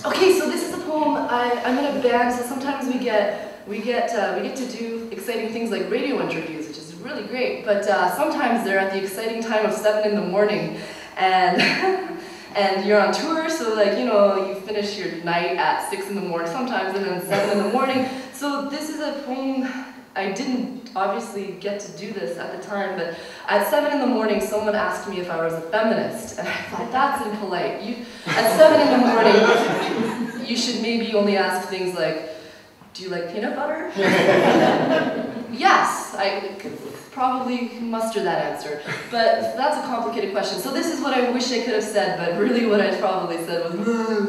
Okay, so this is a poem. I'm in a band, so sometimes we get to do exciting things like radio interviews, which is really great. But sometimes they're at the exciting time of 7 in the morning, and and you're on tour. So like you finish your night at 6 in the morning sometimes, and then 7 in the morning. So this is a poem. I didn't obviously get to do this at the time, but at 7 in the morning, someone asked me if I was a feminist, and I thought, that's impolite. At 7 in the morning, you should maybe only ask things like, do you like peanut butter? Yes, I could probably muster that answer, but that's a complicated question. So this is what I wish I could have said, but really what I probably said was,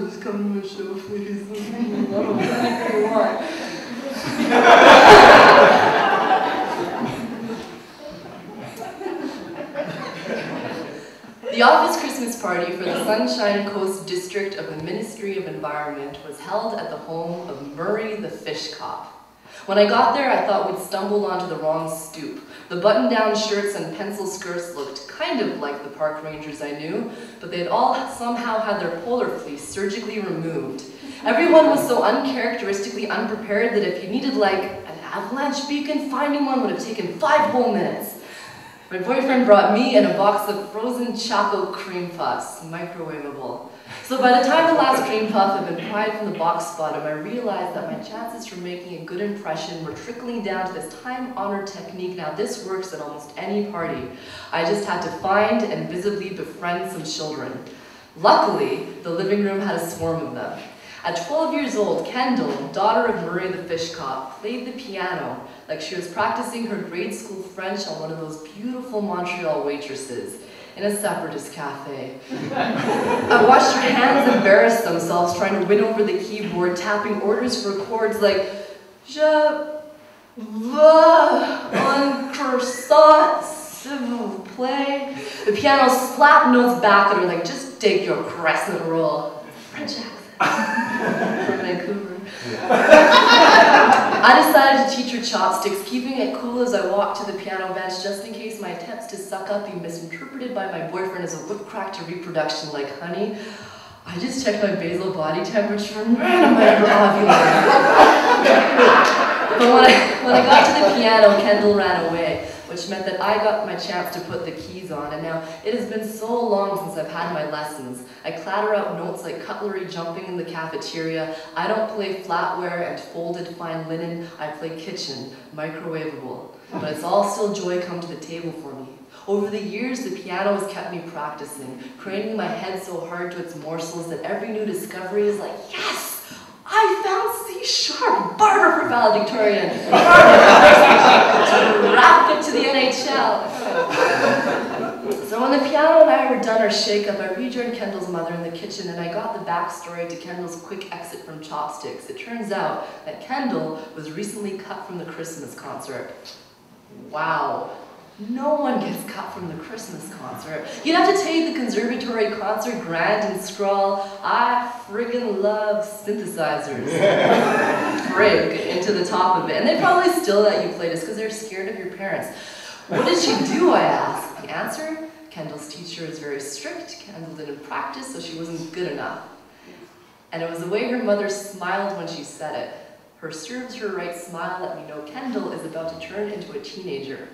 just come to the show, please. I don't know anything you want. The office Christmas party for the Sunshine Coast District of the Ministry of Environment was held at the home of Murray the fish cop. When I got there, I thought we'd stumbled onto the wrong stoop. The button-down shirts and pencil skirts looked kind of like the park rangers I knew, but they'd all somehow had their polar fleece surgically removed. Everyone was so uncharacteristically unprepared that if you needed like an avalanche beacon, finding one would have taken 5 whole minutes. My boyfriend brought me and a box of frozen choco cream puffs, microwavable. So by the time the last cream puff had been pried from the box bottom, I realized that my chances for making a good impression were trickling down to this time-honored technique. Now this works at almost any party. I just had to find and visibly befriend some children. Luckily, the living room had a swarm of them. At 12 years old, Kendall, daughter of Murray the fish cop, played the piano like she was practicing her grade school French on one of those beautiful Montreal waitresses in a separatist cafe. I watched her hands embarrass themselves trying to win over the keyboard, tapping orders for chords like Je veux un croissant, s'il vous plaît. The piano slapped notes back at her like, just take your crescent roll. French accent. From Vancouver. I decided to teach her chopsticks, keeping it cool as I walked to the piano bench just in case my attempts to suck up be misinterpreted by my boyfriend as a whip crack to reproduction like, honey, I just checked my basal body temperature and man, am I ever ovulating. But when I got to the piano, Kendall ran away, which meant that I got my chance to put the keys on, and now it has been so long since I've had my lessons. I clatter out notes like cutlery jumping in the cafeteria. I don't play flatware and folded fine linen. I play kitchen, microwavable. But it's all still joy come to the table for me. Over the years, the piano has kept me practicing, craning my head so hard to its morsels that every new discovery is like, yes! I found C-sharp, barber for valedictorian, to wrap it to the NHL. So when the piano and I were done our shake-up, I rejoined Kendall's mother in the kitchen and I got the backstory to Kendall's quick exit from chopsticks. It turns out that Kendall was recently cut from the Christmas concert. Wow. No one gets cut from the Christmas concert. You'd have to take the conservatory concert grand and scrawl, I friggin' love synthesizers, frig, into the top of it. And they probably still let you play this because they're scared of your parents. What did she do, I asked. The answer? Kendall's teacher is very strict. Kendall didn't practice, so she wasn't good enough. And it was the way her mother smiled when she said it. Her serves her right smile let me know Kendall is about to turn into a teenager.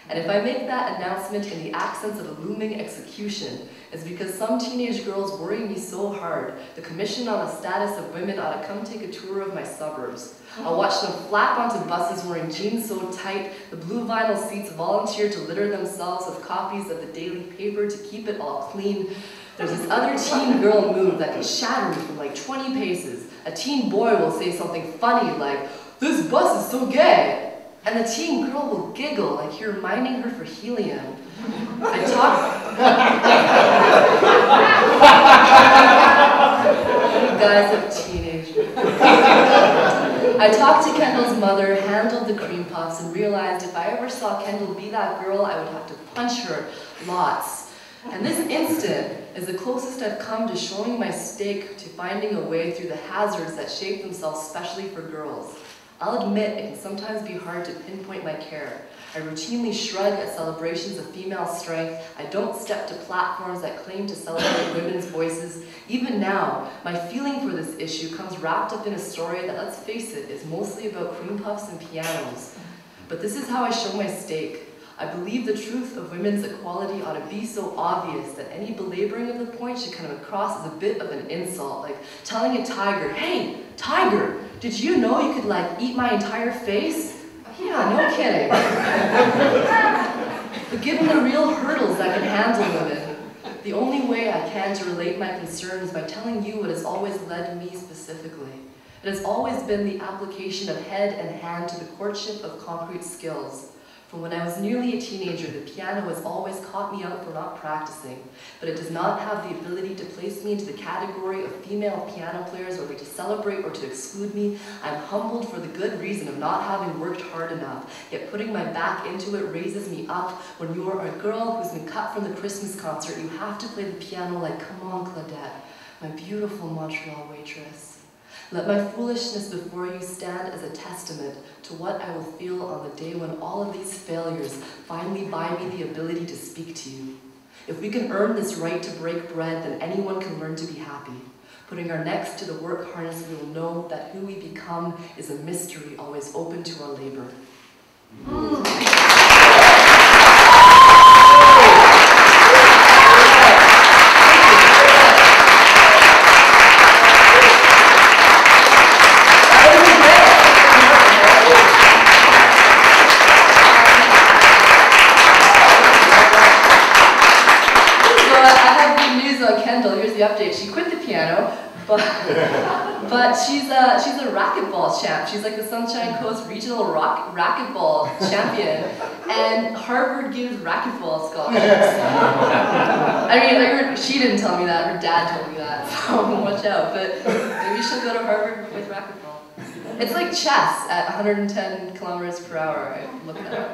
And if I make that announcement in the accents of a looming execution, it's because some teenage girls worry me so hard, the Commission on the Status of Women ought to come take a tour of my suburbs. I'll watch them flap onto buses wearing jeans so tight, the blue vinyl seats volunteer to litter themselves with copies of the daily paper to keep it all clean. There's this other teen girl move that can shatter me from like 20 paces. A teen boy will say something funny like, "This bus is so gay." And the teen girl will giggle like you're mining her for helium. I talk... You guys are teenagers. I talked to Kendall's mother, handled the cream puffs, and realized if I ever saw Kendall be that girl, I would have to punch her lots. And this instant is the closest I've come to showing my stake to finding a way through the hazards that shape themselves specially for girls. I'll admit it can sometimes be hard to pinpoint my care. I routinely shrug at celebrations of female strength. I don't step to platforms that claim to celebrate women's voices. Even now, my feeling for this issue comes wrapped up in a story that, let's face it, is mostly about cream puffs and pianos. But this is how I show my stake. I believe the truth of women's equality ought to be so obvious that any belaboring of the point should come across as a bit of an insult, like telling a tiger, "Hey, tiger, did you know you could like eat my entire face?" Yeah, no kidding. But given the real hurdles that can handle women, the only way I can to relate my concerns is by telling you what has always led me specifically. It has always been the application of head and hand to the courtship of concrete skills. From when I was nearly a teenager, the piano has always caught me out for not practicing, but it does not have the ability to place me into the category of female piano players or to celebrate or to exclude me. I am humbled for the good reason of not having worked hard enough, yet putting my back into it raises me up. When you are a girl who's been cut from the Christmas concert, you have to play the piano like, come on, Claudette, my beautiful Montreal waitress. Let my foolishness before you stand as a testament to what I will feel on the day when all of these failures finally buy me the ability to speak to you. If we can earn this right to break bread, then anyone can learn to be happy. Putting our necks to the work harness, we will know that who we become is a mystery always open to our labor. Here's the update. She quit the piano, but she's a racquetball champ. She's like the Sunshine Coast Regional Racquetball champion, and Harvard gives racquetball scholarships. I mean, she didn't tell me that. Her dad told me that. So watch out. But maybe she'll go to Harvard with racquetball. It's like chess at 110 kilometers per hour. I looked that up.